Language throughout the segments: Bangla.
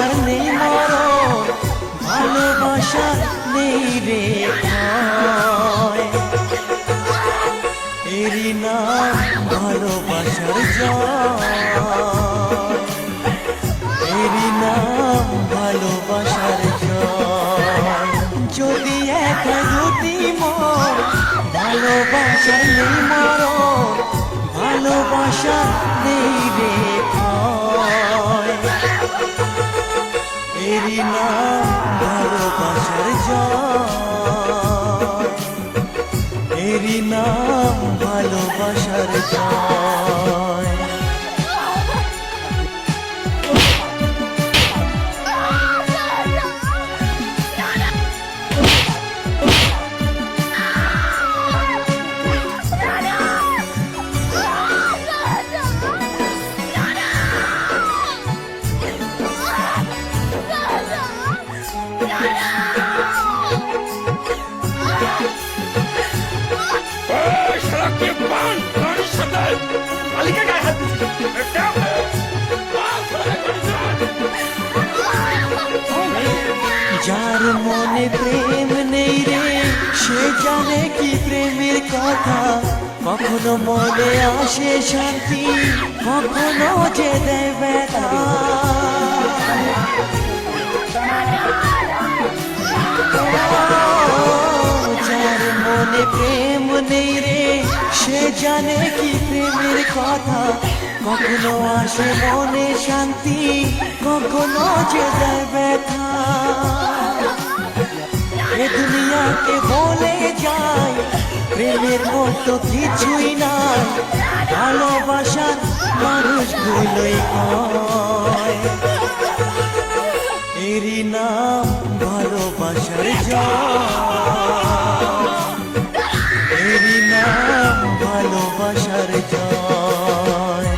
ভালোবাসার নেই মরণ, ভালোবাসার নেই রে ক্ষয়। এরই নাম ভালোবাসার জয়, এরই নাম ভালোবাসার জয়। যদি এক দুটি মন, ভালোবাসার নেই মরণ, ভালোবাসার নেই রে ক্ষয়। এরই নাম ভালোবাসার জয়, এরই নাম ভালোবাসার জয়। যার মনে প্রেম নেই রে, সে জানে কি প্রেমের কথা। কখনো মনে আসে শান্তি, কখনো যে দেয় ব্যথা। যার মনে প্রেম নেই রে, সে জানে কি প্রেমের কথা। কখনো আসে মনে শান্তি, কখনো যে দেয় ব্যথা। এ দুনিয়াকে বলে যায় প্রেমের মতো কিছুই নাই, ভালোবাসার মানুষগুলোই কয়। এরই নাম ভালোবাসার জয়, এরই নাম ভালোবাসার জয়।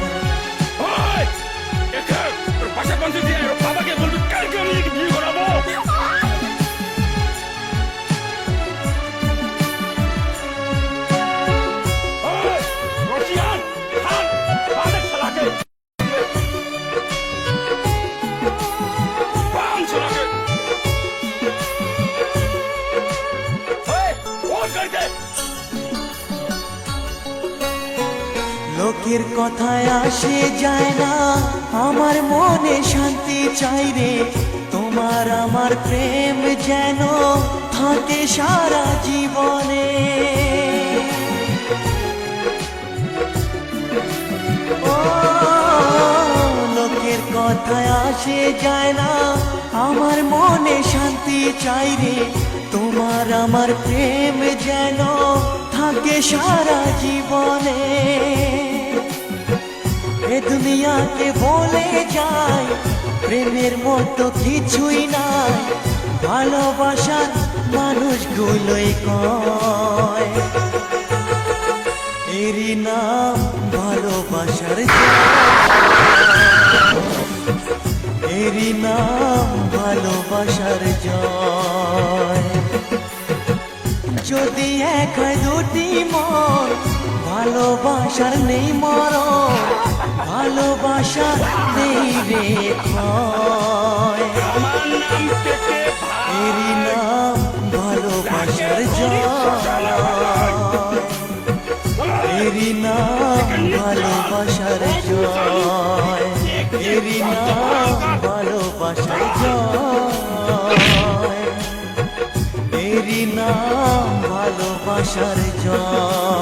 লোকের কথায় আসে যায় না, আমার মনে শান্তি চাই রে। তোমার আমার প্রেম যেন থাকে সারা জীবনে। ও লোকের কথায় আসে যায় না, আমার মনে শান্তি চাই রে। তোমার আমার প্রেম যেন থাকে সারা জীবনে। এ দুনিয়াকে বলে যায় প্রেমের মতো কিছুই নাই, ভালোবাসার মানুষগুলোই কয়। এরই নাম ভালোবাসার জয়, এরই নাম ভালোবাসার জয়। যদি এক দুটি মন, ভালোবাসার নেই মরণ, ভালোবাসার নেই রে ক্ষয়। এরই নাম ভালোবাসার জয়, এরই নাম ভালোবাসার জয়, এরই নাম ভালোবাসার জয়, এরই নাম ভালোবাসার জয়।